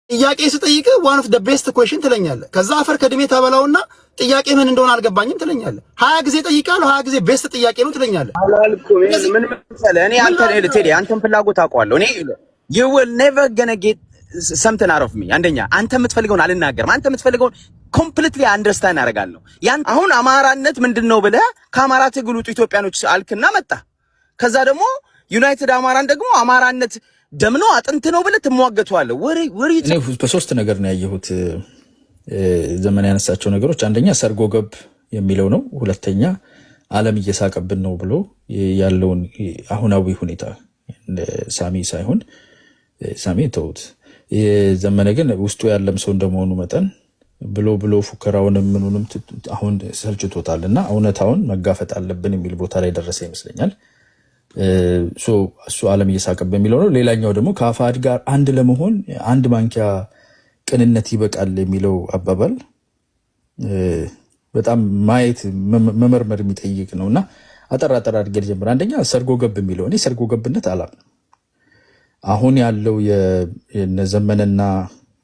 ጥያቄ ስጠይቅ one of the best question ትለኛለህ። ከዛ አፈር ከድሜ ታበላውና ጥያቄ ምን እንደሆነ አልገባኝም ትለኛለህ። 20 ጊዜ ጠይቃለሁ 20 ጊዜ ቤስት ጥያቄ ነው ትለኛለህ። አላልኩም ምን መሰለህ እኔ አንተን ፍላጎት አውቀዋለሁ። እኔ you will never gonna get something out of me። አንደኛ አንተ የምትፈልገውን አልናገርም። አንተ የምትፈልገውን ኮምፕሊትሊ አንደርስታንድ አደርጋለሁ። ያን አሁን አማራነት ምንድነው ብለህ ከአማራ ትግል ውጡ ኢትዮጵያኖች አልክና መጣ። ከዛ ደግሞ ዩናይትድ አማራን ደግሞ አማራነት ደም ነው አጥንት ነው ብለህ ትሟገቷለህ። ወሬ እኔ በሶስት ነገር ነው ያየሁት ዘመን ያነሳቸው ነገሮች። አንደኛ ሰርጎ ገብ የሚለው ነው። ሁለተኛ ዓለም እየሳቀብን ነው ብሎ ያለውን አሁናዊ ሁኔታ ሳሚ ሳይሆን ሳሚ ተውት። ዘመነ ግን ውስጡ ያለም ሰው እንደመሆኑ መጠን ብሎ ፉከራውንም ምኑንም አሁን ሰልችቶታልና እውነታውን መጋፈጥ አለብን የሚል ቦታ ላይ ደረሰ ይመስለኛል። እሱ ዓለም እየሳቀብ የሚለው ነው። ሌላኛው ደግሞ ከአፋድ ጋር አንድ ለመሆን አንድ ማንኪያ ቅንነት ይበቃል የሚለው አባባል በጣም ማየት መመርመር የሚጠይቅ ነውና አጠራ አድርገን ጀምር። አንደኛ ሰርጎ ገብ የሚለው እኔ ሰርጎ ገብነት አላምንም። አሁን ያለው የነዘመነና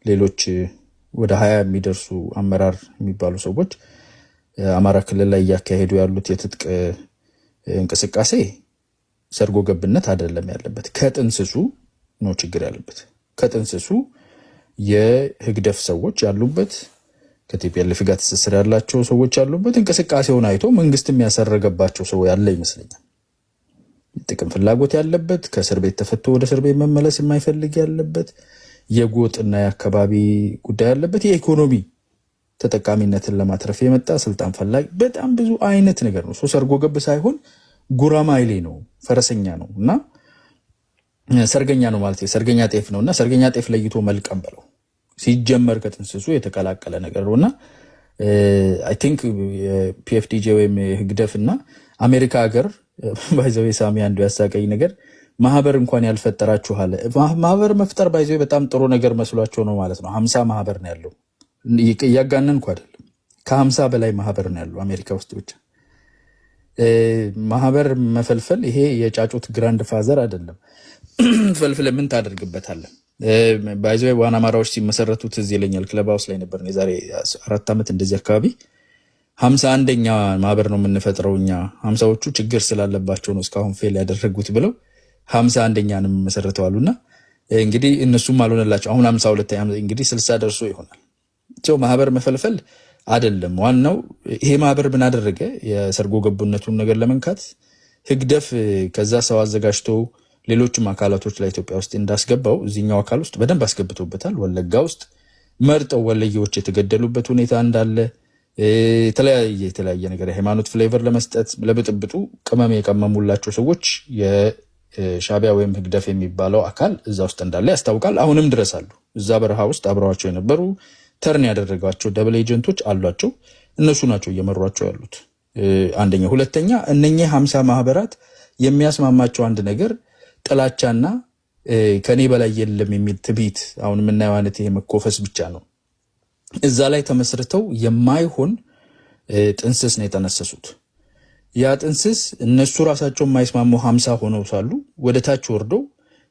ሌሎች ወደ 20 የሚደርሱ አመራር የሚባሉ ሰዎች አማራ ክልል ላይ እያካሄዱ ያሉት የትጥቅ እንቅስቃሴ ሰርጎ ገብነት አይደለም ያለበት። ከጥንስሱ ነው ችግር ያለበት። ከጥንስሱ የህግደፍ ሰዎች ያሉበት ከቲፒኤልኤፍ ጋር ትስስር ያላቸው ሰዎች ያሉበት እንቅስቃሴውን አይቶ መንግስትም ያሰረገባቸው ሰው ያለ ይመስለኛል። ጥቅም ፍላጎት ያለበት ከእስር ቤት ተፈቶ ወደ እስር ቤት መመለስ የማይፈልግ ያለበት የጎጥና የአካባቢ ጉዳይ ያለበት የኢኮኖሚ ተጠቃሚነትን ለማትረፍ የመጣ ስልጣን ፈላጊ በጣም ብዙ አይነት ነገር ነው። ሰርጎ ገብ ሳይሆን ጉራማይሌ ነው፣ ፈረሰኛ ነው እና ሰርገኛ ነው ማለት ሰርገኛ ጤፍ ነውና ሰርገኛ ጤፍ ለይቶ መልቀም ብለው ሲጀመር ከጥንስሱ የተቀላቀለ ነገር ነውና አይ ቲንክ ፒኤፍዲጂ ወይም ህግደፍና አሜሪካ ሀገር ባይዘው ሳሚ አንዱ ያሳቀኝ ነገር ማህበር እንኳን ያልፈጠራችሁ አለ። ማህበር መፍጠር ባይዘው በጣም ጥሩ ነገር መስሏቸው ነው ማለት ነው። 50 ማህበር ነው ያለው። ያጋነንኩ አይደለም። ከ50 በላይ ማህበር ነው ያለው አሜሪካ ውስጥ ብቻ። ማህበር መፈልፈል ይሄ የጫጩት ግራንድ ፋዘር አይደለም። ፈልፈል ምን ታደርግበታለህ? ባይዘው ዋና አማራዎች ሲመሰረቱት እዚህ ይለኛል ክለብ ሃውስ ላይ ነበር የዛሬ 4 ዓመት እንደዚህ አካባቢ 51ኛ ማህበር ነው የምንፈጥረው እኛ 50ዎቹ ችግር ስላለባቸው ነው እስካሁን ፌል ያደረጉት ብለው 51ኛንም መሰረተዋሉና እንግዲህ እነሱም አልሆነላቸው። አሁን 52 እንግዲህ 60 ደርሶ ይሆናል። ማህበር መፈልፈል አይደለም ዋናው። ይሄ ማህበር ምን አደረገ? የሰርጎ ገቡነቱን ነገር ለመንካት ህግደፍ ከዛ ሰው አዘጋጅቶ ሌሎችም አካላቶች ላይ ኢትዮጵያ ውስጥ እንዳስገባው እዚህኛው አካል ውስጥ በደንብ አስገብቶበታል። ወለጋ ውስጥ መርጠው ወለየዎች የተገደሉበት ሁኔታ እንዳለ የተለያየ ነገር የሃይማኖት ፍሌቨር ለመስጠት ለብጥብጡ ቅመም የቀመሙላቸው ሰዎች የሻቢያ ወይም ህግደፍ የሚባለው አካል እዛ ውስጥ እንዳለ ያስታውቃል። አሁንም ድረስ አሉ። እዛ በረሃ ውስጥ አብረዋቸው የነበሩ ተርን ያደረጋቸው ደብል ኤጀንቶች አሏቸው። እነሱ ናቸው እየመሯቸው ያሉት። አንደኛ። ሁለተኛ እነኚህ 50 ማህበራት የሚያስማማቸው አንድ ነገር ጥላቻና ከኔ በላይ የለም የሚል ትቢት አሁን የምናየው አይነት ይሄ መኮፈስ ብቻ ነው። እዛ ላይ ተመስርተው የማይሆን ጥንስስ ነው የተነሰሱት። ያ ጥንስስ እነሱ ራሳቸው የማይስማሙ 50 ሆነው ሳሉ ወደ ታች ወርደው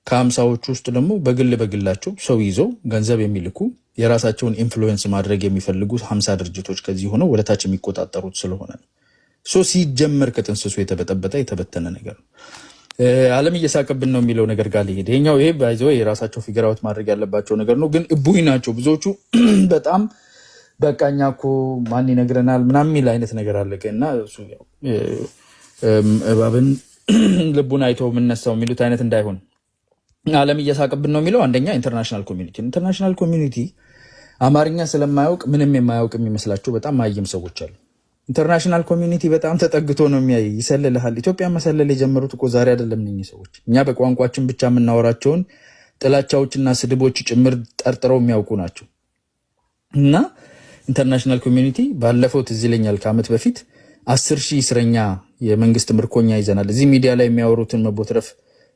ከ50ዎቹ ውስጥ ደግሞ በግላቸው ሰው ይዘው ገንዘብ የሚልኩ የራሳቸውን ኢንፍሉዌንስ ማድረግ የሚፈልጉ 50 ድርጅቶች ከዚህ ሆነው ወደ ታች የሚቆጣጠሩት ስለሆነ ነው። ሲጀመር ከጥንስሱ የተበተነ ነገር ነው። ዓለም እየሳቀብን ነው የሚለው ነገር ጋር ሊሄድ ይሄ ባይዘው የራሳቸው ፊገር አውት ማድረግ ያለባቸው ነገር ነው። ግን እቡይ ናቸው ብዙዎቹ። በጣም በቃኛ እኮ ማን ይነግረናል ምናምን የሚል አይነት ነገር አለና እሱ ያው እባብን ልቡን አይቶ የምነሳው የሚሉት አይነት እንዳይሆን ዓለም እየሳቀብን ነው የሚለው አንደኛ ኢንተርናሽናል ኮሚኒቲ አማርኛ ስለማያውቅ ምንም የማያውቅ የሚመስላቸው በጣም ማይም ሰዎች አሉ። ኢንተርናሽናል ኮሚኒቲ በጣም ተጠግቶ ነው የሚያይ፣ ይሰልልሃል። ኢትዮጵያ መሰለል የጀመሩት እኮ ዛሬ አይደለም። እነኚህ ሰዎች እኛ በቋንቋችን ብቻ የምናወራቸውን ጥላቻዎችና ስድቦች ጭምር ጠርጥረው የሚያውቁ ናቸው። እና ኢንተርናሽናል ኮሚኒቲ ባለፈው ትዝ ይለኛል ከዓመት በፊት 10,000 እስረኛ የመንግስት ምርኮኛ ይዘናል። እዚህ ሚዲያ ላይ የሚያወሩትን መቦትረፍ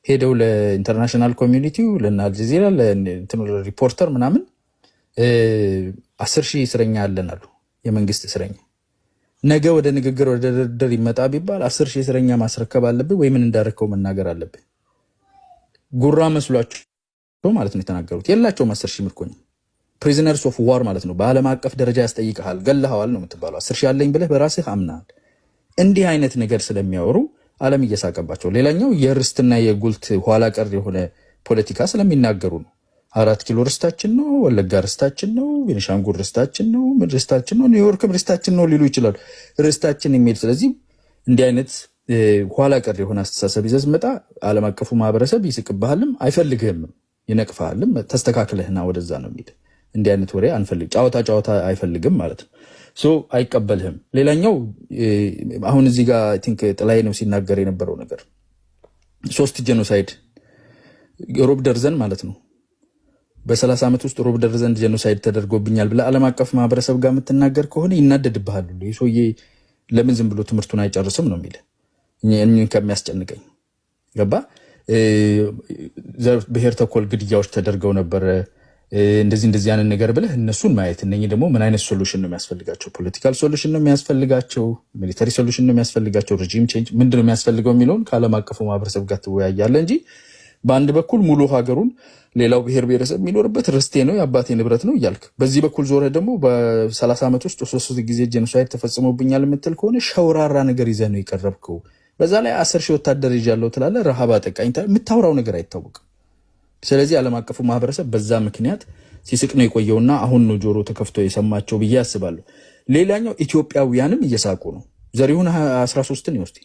ሄደው ለኢንተርናሽናል ኮሚኒቲው ለአልጀዚራ ሪፖርተር ምናምን 10,000 እስረኛ አለን አሉ። የመንግስት እስረኛ ነገ ወደ ንግግር ወደ ድርድር ይመጣ ቢባል 10,000 እስረኛ ማስረከብ አለብህ ወይ ምን እንዳረከው መናገር አለብህ። ጉራ መስሏቸው ማለት ነው የተናገሩት። የላቸውም 10,000 ምርኮኛ ፕሪዝነርስ ኦፍ ዋር ማለት ነው። በዓለም አቀፍ ደረጃ ያስጠይቀሃል፣ ገለሃዋል ነው የምትባለው። 10 ሺህ አለኝ ብለህ በራስህ አምናሃል። እንዲህ አይነት ነገር ስለሚያወሩ ዓለም እየሳቀባቸው፣ ሌላኛው የርስትና የጉልት ኋላ ቀር የሆነ ፖለቲካ ስለሚናገሩ ነው። 4 ኪሎ ርስታችን ነው፣ ወለጋ ርስታችን ነው፣ ቤኒሻንጉል ርስታችን ነው፣ ርስታችን ነው፣ ኒውዮርክም ርስታችን ነው ሊሉ ይችላሉ። ርስታችን የሚል ስለዚህ እንዲህ አይነት ኋላ ቀር የሆነ አስተሳሰብ ይዘህ ስትመጣ ዓለም አቀፉ ማህበረሰብ ይስቅብሃልም አይፈልግህም፣ ይነቅፍሃልም። ተስተካክለህና ወደዛ ነው የሚል እንዲህ አይነት ወሬ አንፈልግ፣ ጨዋታ አይፈልግም ማለት ነው። ሶ አይቀበልህም። ሌላኛው አሁን እዚህ ጋር አይ ቲንክ ጥላይ ነው ሲናገር የነበረው ነገር 3 ጄኖሳይድ ሩብ ደርዘን ማለት ነው በ30 ዓመት ውስጥ ሩብ ደርዘን ጄኖሳይድ ተደርጎብኛል ብለህ ዓለም አቀፍ ማህበረሰብ ጋር የምትናገር ከሆነ ይናደድብሃል። ይሄ ለምን ዝም ብሎ ትምህርቱን አይጨርስም ነው የሚል እኔን ከሚያስጨንቀኝ ገባ። ብሔር ተኮር ግድያዎች ተደርገው ነበር እንደዚህ አይነት ነገር ብለህ እነሱን ማየት። እነኚህ ደግሞ ምን አይነት ሶሉሽን ነው የሚያስፈልጋቸው? ፖለቲካል ሶሉሽን ነው የሚያስፈልጋቸው? ሚሊተሪ ሶሉሽን ነው የሚያስፈልጋቸው? ሬጂም ቼንጅ ምንድን ነው የሚያስፈልገው የሚለውን ከዓለም አቀፉ ማህበረሰብ ጋር ትወያያለህ እንጂ በአንድ በኩል ሙሉ ሀገሩን ሌላው ብሔር ብሔረሰብ የሚኖርበት ርስቴ ነው የአባቴ ንብረት ነው እያልክ በዚህ በኩል ዞረህ ደግሞ በ30 ዓመት ውስጥ 3 ጊዜ ጄኖሳይድ ተፈጽሞብኛል የምትል ከሆነ ሸውራራ ነገር ይዘህ ነው የቀረብከው። በዛ ላይ 10 ሺህ ወታደር ይዣለሁ ትላለህ። ረሃብ አጠቃኝ፣ የምታወራው ነገር አይታወቅም። ስለዚህ ዓለም አቀፉ ማህበረሰብ በዛ ምክንያት ሲስቅ ነው የቆየውና አሁን ነው ጆሮ ተከፍቶ የሰማቸው ብዬ አስባለሁ። ሌላኛው ኢትዮጵያውያንም እየሳቁ ነው። ዘሪሁን 13ን ይወስድ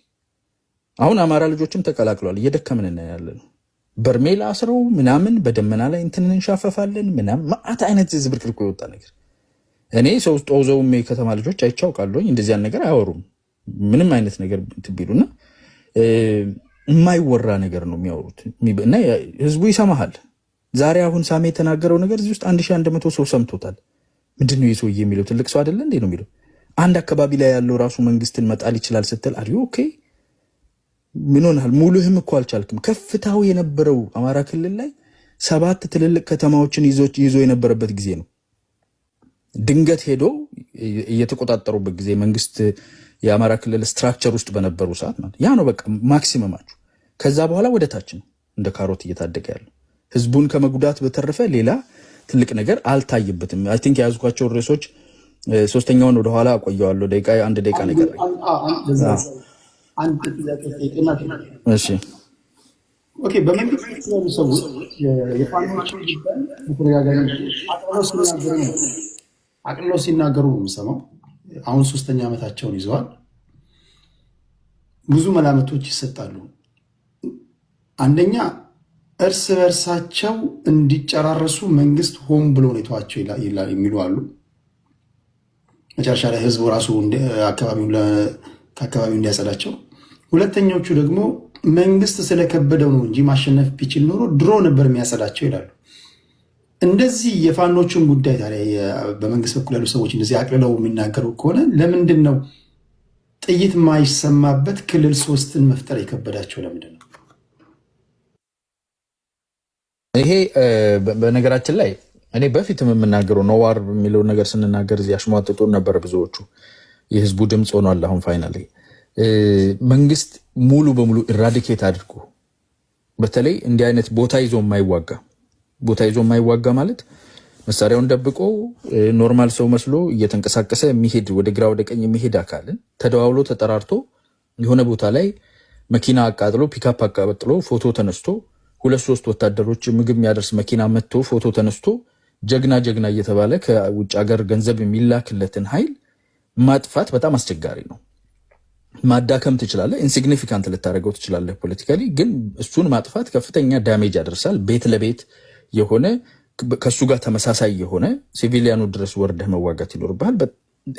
አሁን አማራ ልጆችም ተቀላቅሏል። እየደከምን ያለን በርሜል አስረው ምናምን በደመና ላይ እንትን እንሻፈፋለን ምናምን ማአት አይነት ዝብርቅርቁ የወጣ ነገር። እኔ ሰው ጦዘውም የከተማ ልጆች አይቻውቃለሁኝ እንደዚህ አይነት ነገር አያወሩም። ምንም አይነት ነገር ትቢሉና የማይወራ ነገር ነው የሚያወሩት እና ህዝቡ ይሰማሃል። ዛሬ አሁን ሳሜ የተናገረው ነገር እዚህ ውስጥ 1100 ሰው ሰምቶታል። ምንድነው ይሄ ሰውዬ የሚለው? ትልቅ ሰው አይደለ እንዴ ነው የሚለው? አንድ አካባቢ ላይ ያለው ራሱ መንግስትን መጣል ይችላል ስትል አሪዮ ኦኬ ምን ሆነሃል? ሙሉህም እኮ አልቻልክም። ከፍታው የነበረው አማራ ክልል ላይ 7 ትልልቅ ከተማዎችን ይዞ የነበረበት ጊዜ ነው። ድንገት ሄዶ እየተቆጣጠሩበት ጊዜ መንግስት የአማራ ክልል ስትራክቸር ውስጥ በነበሩ ሰዓት ማለት ያ ነው በቃ ማክሲመማችሁ። ከዛ በኋላ ወደ ታች ነው እንደ ካሮት እየታደገ ያለው። ህዝቡን ከመጉዳት በተረፈ ሌላ ትልቅ ነገር አልታየበትም። አይ ቲንክ የያዝኳቸው ርዕሶች ሶስተኛውን ወደ ኋላ አቆየዋለሁ። አንድ ደቂቃ ነገር አንድ ጥያቄ ጠይቅና እሺ ኦኬ። በመንግስት ያሉ ሰዎች የፋኖችን ጉዳይ በተደጋጋሚ አቅልለው ሲናገሩ ነው የምሰማው። አሁን 3ኛ ዓመታቸውን ይዘዋል። ብዙ መላምቶች ይሰጣሉ። አንደኛ እርስ በርሳቸው እንዲጨራረሱ መንግስት ሆን ብሎ ነው የተዋቸው የሚሉ አሉ። መጨረሻ ላይ ህዝቡ ራሱ ከአካባቢው እንዲያጸዳቸው። ሁለተኞቹ ደግሞ መንግስት ስለከበደው ነው እንጂ ማሸነፍ ቢችል ኖሮ ድሮ ነበር የሚያጸዳቸው ይላሉ። እንደዚህ የፋኖቹን ጉዳይ ታዲያ በመንግስት በኩል ያሉ ሰዎች እንደዚህ አቅልለው የሚናገሩ ከሆነ ለምንድን ነው ጥይት ማይሰማበት ክልል 3ን መፍጠር የከበዳቸው? ለምንድን ነው ይሄ? በነገራችን ላይ እኔ በፊትም የምናገረው ነዋር የሚለውን ነገር ስንናገር እዚህ አሽሟጥጦ ነበር ብዙዎቹ። የህዝቡ ድምፅ ሆኗል። አሁን ፋይናሊ መንግስት ሙሉ በሙሉ ኢራዲኬት አድርጎ በተለይ እንዲህ አይነት ቦታ ይዞ የማይዋጋ ማለት መሳሪያውን ደብቆ ኖርማል ሰው መስሎ እየተንቀሳቀሰ የሚሄድ ወደ ግራ ወደ ቀኝ የሚሄድ አካልን ተደዋውሎ ተጠራርቶ የሆነ ቦታ ላይ መኪና አቃጥሎ ፒካፕ አቃጥሎ ፎቶ ተነስቶ 2-3 ወታደሮች ምግብ የሚያደርስ መኪና መጥቶ ፎቶ ተነስቶ ጀግና እየተባለ ከውጭ ሀገር ገንዘብ የሚላክለትን ኃይል ማጥፋት በጣም አስቸጋሪ ነው። ማዳከም ትችላለህ፣ ኢንሲግኒፊካንት ልታደርገው ትችላለህ ፖለቲካሊ፣ ግን እሱን ማጥፋት ከፍተኛ ዳሜጅ ያደርሳል። ቤት ለቤት የሆነ ከሱ ጋር ተመሳሳይ የሆነ ሲቪሊያኑ ድረስ ወርደህ መዋጋት ይኖርብሃል።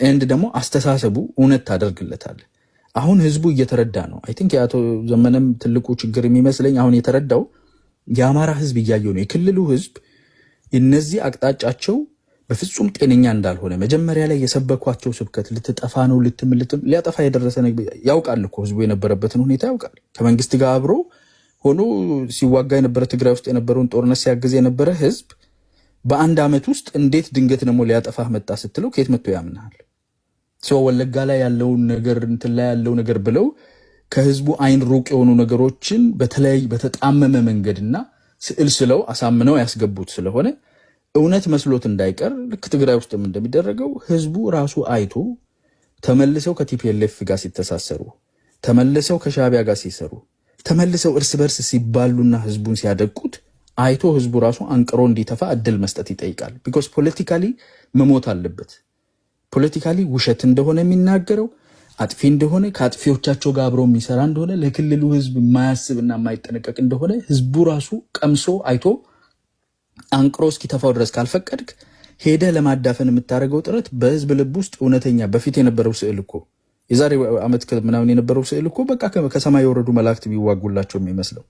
ኤንድ ደግሞ አስተሳሰቡ እውነት ታደርግለታለህ። አሁን ህዝቡ እየተረዳ ነው። አይ ቲንክ የአቶ ዘመነም ትልቁ ችግር የሚመስለኝ አሁን የተረዳው የአማራ ህዝብ እያየው ነው። የክልሉ ህዝብ እነዚህ አቅጣጫቸው በፍጹም ጤነኛ እንዳልሆነ መጀመሪያ ላይ የሰበኳቸው ስብከት ልትጠፋ ነው ሊያጠፋ የደረሰ ያውቃል እኮ ህዝቡ የነበረበትን ሁኔታ ያውቃል። ከመንግስት ጋር አብሮ ሆኖ ሲዋጋ የነበረ ትግራይ ውስጥ የነበረውን ጦርነት ሲያግዝ የነበረ ህዝብ በአንድ ዓመት ውስጥ እንዴት ድንገት ደግሞ ሊያጠፋህ መጣ ስትለው ከየት መጥቶ ያምናል? ሰው ወለጋ ላይ ያለውን ነገር እንትን ላይ ያለው ነገር ብለው ከህዝቡ አይን ሩቅ የሆኑ ነገሮችን በተለይ በተጣመመ መንገድና ስዕል ስለው አሳምነው ያስገቡት ስለሆነ እውነት መስሎት እንዳይቀር ልክ ትግራይ ውስጥም እንደሚደረገው ህዝቡ ራሱ አይቶ ተመልሰው ከቲፒኤልኤፍ ጋር ሲተሳሰሩ፣ ተመልሰው ከሻቢያ ጋር ሲሰሩ፣ ተመልሰው እርስ በርስ ሲባሉና ህዝቡን ሲያደቁት አይቶ ህዝቡ ራሱ አንቅሮ እንዲተፋ እድል መስጠት ይጠይቃል። ቢኮዝ ፖለቲካሊ መሞት አለበት። ፖለቲካሊ ውሸት እንደሆነ የሚናገረው አጥፊ እንደሆነ ከአጥፊዎቻቸው ጋር አብሮ የሚሰራ እንደሆነ ለክልሉ ህዝብ የማያስብና የማይጠነቀቅ እንደሆነ ህዝቡ ራሱ ቀምሶ አይቶ አንቅሮ እስኪተፋው ድረስ ካልፈቀድክ ሄደ ለማዳፈን የምታደርገው ጥረት በህዝብ ልብ ውስጥ እውነተኛ በፊት የነበረው ስዕል እኮ የዛሬ ዓመት ምናምን የነበረው ስዕል እኮ በቃ ከሰማይ የወረዱ መላእክት ቢዋጉላቸው የሚመስለው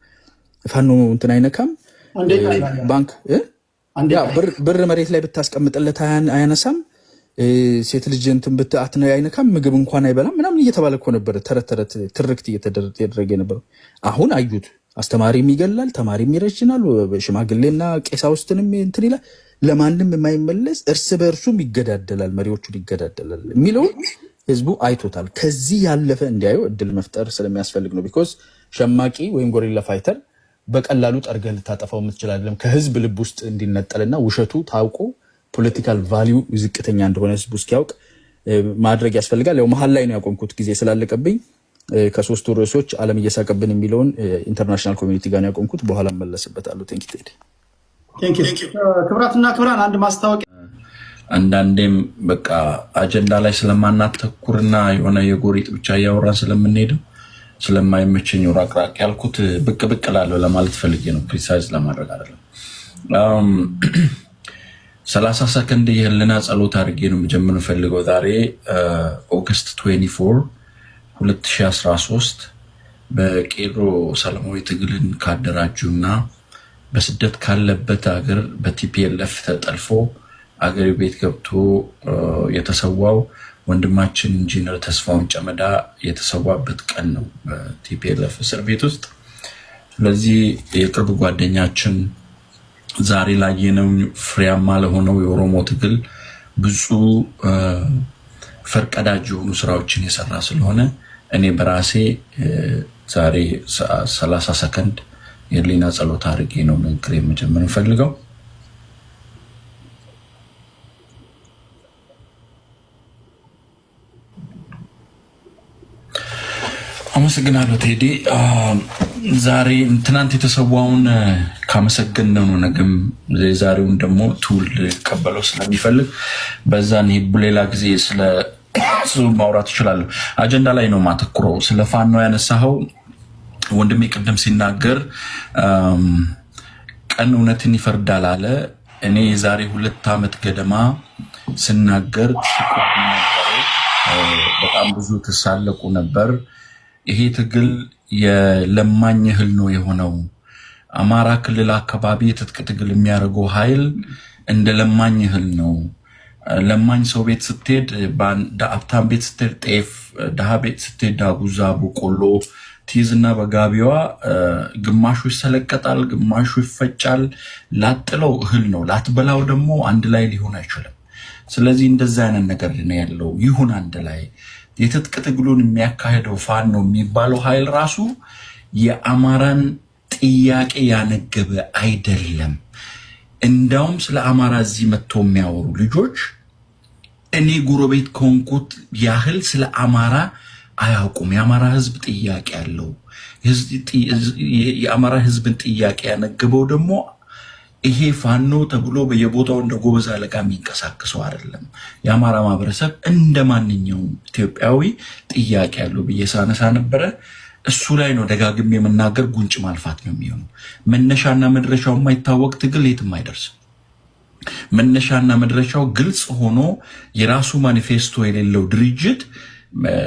ፋኖ እንትን አይነካም። ባንክ ብር መሬት ላይ ብታስቀምጥለት አያነሳም። ሴት ልጅ እንትን ብትአት ነው አይነካም። ምግብ እንኳን አይበላም ምናምን እየተባለ እኮ ነበር ተረት ትርክት እየተደረገ ነበር። አሁን አዩት። አስተማሪም ይገላል፣ ተማሪም ይረሽናል፣ ሽማግሌና ቄሳውስትንም እንትን ይላል። ለማንም የማይመለስ እርስ በእርሱም ይገዳደላል፣ መሪዎቹን ይገዳደላል የሚለውን ህዝቡ አይቶታል። ከዚህ ያለፈ እንዲያዩ እድል መፍጠር ስለሚያስፈልግ ነው። ቢኮዝ ሸማቂ ወይም ጎሪላ ፋይተር በቀላሉ ጠርገህ ልታጠፋው የምትችላለም ከህዝብ ልብ ውስጥ እንዲነጠልና ውሸቱ ታውቆ ፖለቲካል ቫሊዩ ዝቅተኛ እንደሆነ ህዝቡ እስኪያውቅ ማድረግ ያስፈልጋል። ያው መሀል ላይ ነው ያቆምኩት ጊዜ ስላለቀብኝ ከሶስቱ ርዕሶች ዓለም እየሳቀብን የሚለውን ኢንተርናሽናል ኮሚኒቲ ጋር ያቆምኩት በኋላ መለስበታለሁ። ቴንክ ዩ። ክብራትና ክብራን አንድ ማስታወቂያ አንዳንዴም በቃ አጀንዳ ላይ ስለማናተኩርና የሆነ የጎሪጥ ብቻ እያወራን ስለምንሄድም ስለማይመቸኝ ራቅራቅ ያልኩት ብቅ ብቅ ላለው ለማለት ፈልጌ ነው። ፕሪሳይዝ ለማድረግ አይደለም። 30 ሰከንድ የህልና ጸሎት አድርጌ ነው መጀመር ፈልገው። ዛሬ ኦገስት 24 2013 በቄሮ ሰላማዊ ትግልን ካደራጁና በስደት ካለበት ሀገር በቲፒኤልኤፍ ተጠልፎ አገር ቤት ገብቶ የተሰዋው ወንድማችን ኢንጂነር ተስፋውን ጨመዳ የተሰዋበት ቀን ነው በቲፒኤልኤፍ እስር ቤት ውስጥ። ስለዚህ የቅርብ ጓደኛችን ዛሬ ላይ የነው ፍሬያማ ለሆነው የኦሮሞ ትግል ብዙ ፈርቀዳጅ የሆኑ ስራዎችን የሰራ ስለሆነ እኔ በራሴ ዛሬ 30 ሰከንድ የህሊና ጸሎት አድርጌ ነው ንግግር መጀመር ፈልገው። አመሰግናለሁ ቴዲ። ዛሬ ትናንት የተሰዋውን ካመሰገነው ነው ነገም ዛሬውን ደግሞ ትውልድ ቀበለው ስለሚፈልግ በዛን ሌላ ጊዜ ስለ ማውራት ይችላል። አጀንዳ ላይ ነው ማተኩረው። ስለ ፋኖ ያነሳው ወንድሜ ቅድም ሲናገር ቀን እውነትን ይፈርዳል አለ። እኔ ዛሬ 2 ዓመት ገደማ ስናገር በጣም ብዙ ተሳለቁ ነበር። ይሄ ትግል የለማኝ እህል ነው የሆነው። አማራ ክልል አካባቢ የትጥቅ ትግል የሚያደርገው ኃይል እንደ ለማኝ እህል ነው። ለማኝ ሰው ቤት ስትሄድ ሀብታም ቤት ስትሄድ ጤፍ፣ ድሃ ቤት ስትሄድ ዳጉዛ በቆሎ ትይዝና በጋቢዋ ግማሹ ይሰለቀጣል፣ ግማሹ ይፈጫል። ላጥለው እህል ነው፣ ላትበላው ደግሞ አንድ ላይ ሊሆን አይችልም። ስለዚህ እንደዛ አይነት ነገር ነው ያለው። ይሁን አንድ ላይ የትጥቅ ትግሉን የሚያካሄደው ፋኖ የሚባለው ኃይል ራሱ የአማራን ጥያቄ ያነገበ አይደለም። እንዳውም ስለ አማራ እዚህ መጥቶ የሚያወሩ ልጆች እኔ ጎረቤት ከሆንኩት ያህል ስለ አማራ አያውቁም። የአማራ ህዝብ ጥያቄ ያለው የአማራ ህዝብን ጥያቄ ያነገበው ደግሞ ይሄ ፋኖ ተብሎ በየቦታው እንደ ጎበዝ አለቃ የሚንቀሳቀሰው አይደለም። የአማራ ማህበረሰብ እንደማንኛውም ኢትዮጵያዊ ጥያቄ ያለው በየሳነሳ ነበረ። እሱ ላይ ነው ደጋግሜ የምናገር። ጉንጭ ማልፋት ነው የሚሆነው። መነሻና መድረሻው የማይታወቅ ትግል የትም አይደርስም። መነሻና መድረሻው ግልጽ ሆኖ የራሱ ማኒፌስቶ የሌለው ድርጅት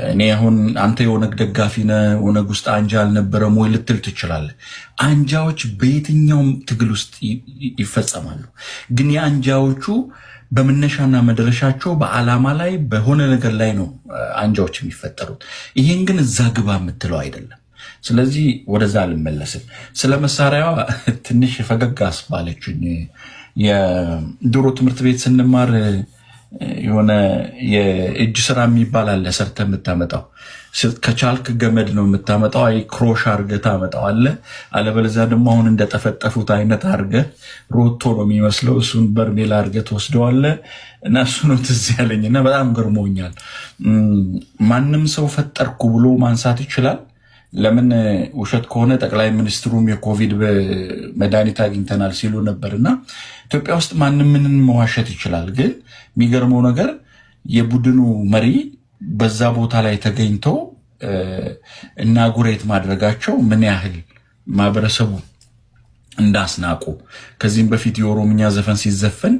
እኔ አሁን አንተ የኦነግ ደጋፊ ነህ፣ ኦነግ ውስጥ አንጃ አልነበረም ወይ ልትል ትችላለህ። አንጃዎች በየትኛውም ትግል ውስጥ ይፈጸማሉ። ግን የአንጃዎቹ በመነሻና መድረሻቸው በዓላማ ላይ በሆነ ነገር ላይ ነው አንጃዎች የሚፈጠሩት። ይሄን ግን እዛ ግባ የምትለው አይደለም። ስለዚህ ወደዛ አልመለስም። ስለ መሳሪያዋ ትንሽ ፈገግ አስባለችኝ። የድሮ ትምህርት ቤት ስንማር የሆነ የእጅ ስራ የሚባል አለ ሰርተህ የምታመጣው ከቻልክ ገመድ ነው የምታመጣው አይ ክሮሽ አድርገህ ታመጣዋለህ አለበለዚያ ደግሞ አሁን እንደተፈጠፉት አይነት አድርገህ ሮቶ ነው የሚመስለው እሱን በርሜል አድርገህ ትወስደዋለህ እና እሱ ነው ትዝ ያለኝና በጣም ገርሞኛል ማንም ሰው ፈጠርኩ ብሎ ማንሳት ይችላል ለምን ውሸት ከሆነ ጠቅላይ ሚኒስትሩም የኮቪድ መድኃኒት አግኝተናል ሲሉ ነበርና ኢትዮጵያ ውስጥ ማንም ምንን መዋሸት ይችላል ግን የሚገርመው ነገር የቡድኑ መሪ በዛ ቦታ ላይ ተገኝቶ እናጉሬት ማድረጋቸው ምን ያህል ማህበረሰቡ እንዳስናቁ ከዚህም በፊት የኦሮምኛ ዘፈን ሲዘፈን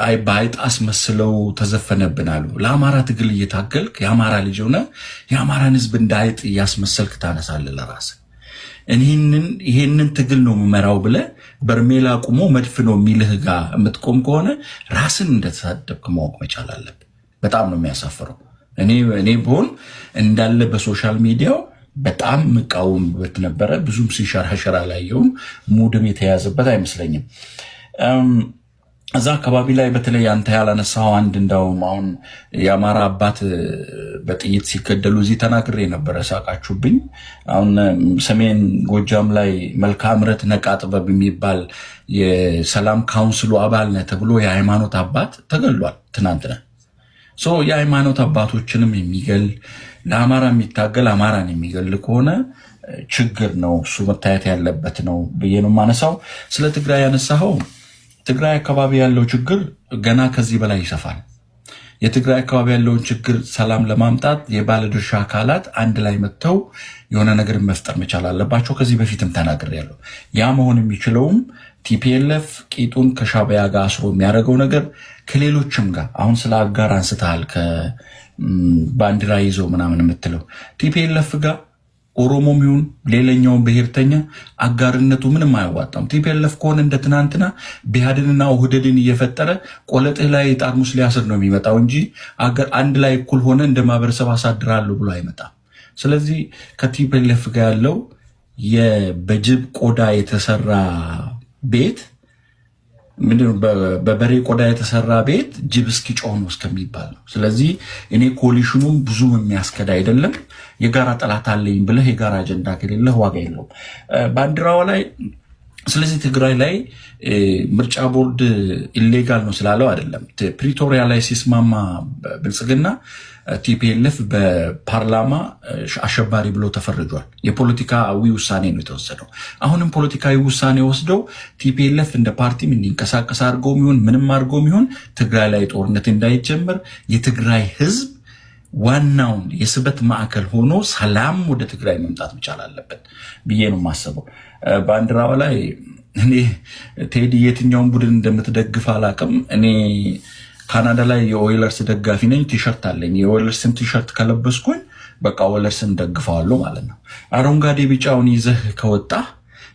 አይ ባይጥ አስመስለው ተዘፈነብናሉ ለአማራ ትግል እየታገልክ የአማራ ልጅ ሆነ የአማራን ህዝብ እንዳይጥ ያስመሰልክ ታነሳለህ ለራስህ ይሄንን ትግል ነው መመራው ብለ በርሜላ ቁሞ መድፍ ነው የሚልህ ጋር የምትቆም ከሆነ ራስን እንደተሳደብክ ማወቅ መቻል አለብህ በጣም ነው የሚያሳፍረው እኔ ብሆን እንዳለ በሶሻል ሚዲያው በጣም መቃወምበት ነበረ ብዙም ሲሸራሸራ ላይየው ሙድም የተያዘበት አይመስለኝም እዛ አካባቢ ላይ በተለይ አንተ ያላነሳው አንድ እንደውም አሁን የአማራ አባት በጥይት ሲገደሉ እዚህ ተናግሬ ነበር ሳቃችሁብኝ አሁን ሰሜን ጎጃም ላይ መልካም ምረት ነቃጥበብ የሚባል የሰላም ካውንስሉ አባል ነው ተብሎ የሃይማኖት አባት ተገሏል ትናንትና የሃይማኖት አባቶችንም የሚገል ለአማራ የሚታገል አማራን የሚገል ከሆነ ችግር ነው እሱ መታየት ያለበት ነው ብዬ ነው ማነሳው ስለ ትግራይ ያነሳው ትግራይ አካባቢ ያለው ችግር ገና ከዚህ በላይ ይሰፋል የትግራይ አካባቢ ያለውን ችግር ሰላም ለማምጣት የባለድርሻ አካላት አንድ ላይ መጥተው የሆነ ነገር መፍጠር መቻል አለባቸው ከዚህ በፊትም ተናግሬያለሁ ያ መሆን የሚችለውም ቲፒኤልኤፍ ቂጡን ከሻዕቢያ ጋር አስሮ የሚያደርገው ነገር ከሌሎችም ጋር አሁን ስለ አጋር አንስተሃል ከባንዲራ ይዞ ምናምን የምትለው ቲፒኤልኤፍ ጋር ኦሮሞም ይሁን ሌላኛው ብሔርተኛ አጋርነቱ ምንም አያዋጣም ቲፒኤልኤፍ ከሆነ እንደ ትናንትና ቢያድንና ወህደድን እየፈጠረ ቆለጥህ ላይ ጣርሙስ ሊያስር ነው የሚመጣው እንጂ አገር አንድ ላይ እኩል ሆነ እንደ ማህበረሰብ አሳድራለሁ ብሎ አይመጣም ስለዚህ ከቲፒኤልኤፍ ጋር ያለው የበጅብ ቆዳ የተሰራ ቤት ምንድነው በበሬ ቆዳ የተሰራ ቤት ጅብ እስኪጮህ ነው እስከሚባል ነው ስለዚህ እኔ ኮሊሽኑም ብዙ የሚያስከዳ አይደለም የጋራ ጠላት አለኝ ብለህ የጋራ አጀንዳ ከሌለህ ዋጋ የለውም ባንዲራው ላይ ስለዚህ ትግራይ ላይ ምርጫ ቦርድ ኢሌጋል ነው ስላለው አይደለም ፕሪቶሪያ ላይ ሲስማማ ብልጽግና ቲፒኤልኤፍ በፓርላማ አሸባሪ ብሎ ተፈርጇል የፖለቲካዊ ውሳኔ ነው የተወሰደው አሁንም ፖለቲካዊ ውሳኔ ወስደው ቲፒኤልኤፍ እንደ ፓርቲ ምን ይንቀሳቀስ አድርገው የሚሆን ምንም አድርገው የሚሆን ትግራይ ላይ ጦርነት እንዳይጀምር የትግራይ ህዝብ ዋናውን የስበት ማዕከል ሆኖ ሰላም ወደ ትግራይ መምጣት መቻል አለበት ብዬ ነው ማሰበው ባንዲራው ላይ እኔ ቴዲ የትኛውን ቡድን እንደምትደግፍ አላቅም እኔ ካናዳ ላይ የኦይለርስ ደጋፊ ነኝ ቲሸርት አለኝ የኦይለርስን ቲሸርት ከለበስኩኝ በቃ ኦይለርስን ደግፈዋለሁ ማለት ነው አረንጓዴ ቢጫውን ይዘህ ከወጣ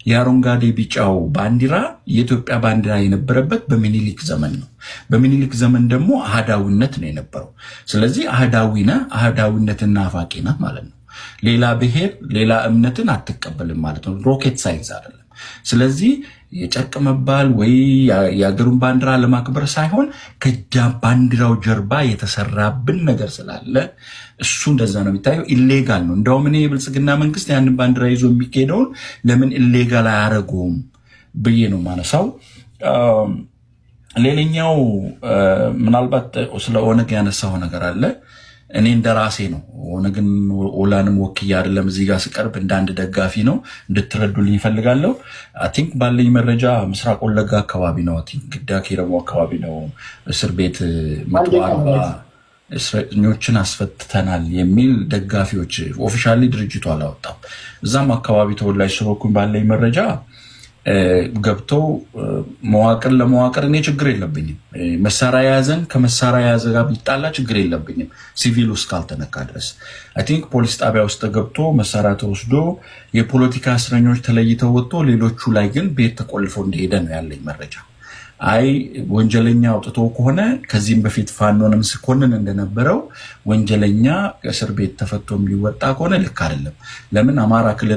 የአረንጓዴ ቢጫው ባንዲራ የኢትዮጵያ ባንዲራ የነበረበት በሚኒሊክ ዘመን ነው በሚኒሊክ ዘመን ደግሞ አህዳዊነት ነው የነበረው ስለዚህ አህዳዊነትና አፋቂና ማለት ነው ሌላ ብሔር ሌላ እምነትን አትቀበልም ማለት ነው ሮኬት ሳይንስ አይደለም ስለዚህ የጨርቅ መባል ወይ የአገሩን ባንዲራ ለማክበር ሳይሆን ባንዲራው ጀርባ የተሰራብን ነገር ስላለ እሱ እንደዛ ነው የሚታየው ኢሌጋል ነው እንደውም እኔ የብልጽግና መንግስት ያንን ባንዲራ ይዞ የሚሄደውን ለምን ኢሌጋል አያረጉም ብዬ ነው ማነሳው ሌላኛው ምናልባት ስለ ኦነግ ያነሳው ነገር አለ እኔ እንደራሴ ነው ኦነግን ኦላንም ወክያ አይደለም እዚህ ጋር ስቀርብ እንዳንድ ደጋፊ ነው እንድትረዱልኝ ይፈልጋለሁ አይ ቲንክ ባለኝ መረጃ ምስራቅ ወለጋ አካባቢ ነው አይ ቲንክ ዳኪረሞ አካባቢ ነው እስር ቤት 140 እስረኞችን አስፈትተናል የሚል ደጋፊዎች ኦፊሻሊ ድርጅቱ አላወጣም እዛም አካባቢ ተወላጅ ስለሆንኩኝ ባለኝ መረጃ ገብተው መዋቅር ለመዋቅር እኔ ችግር የለብኝም መሳሪያ ያዘን ከመሳሪያ ያዘ ጋር ቢጣላ ችግር የለብኝም ሲቪል ውስጥ ካልተነካ ድረስ አይ ቲንክ ፖሊስ ጣቢያ ውስጥ ገብቶ መሳሪያ ተወስዶ የፖለቲካ እስረኞች ተለይተው ወጥቶ ሌሎቹ ላይ ግን ቤት ተቆልፎ እንደሄደ ነው ያለኝ መረጃ አይ ወንጀለኛ አውጥቶ ከሆነ ከዚህም በፊት ፋኖንም ሲኮንን እንደነበረው ወንጀለኛ እስር ቤት ተፈቶ የሚወጣ ከሆነ ልክ አይደለም ለምን አማራ ክልል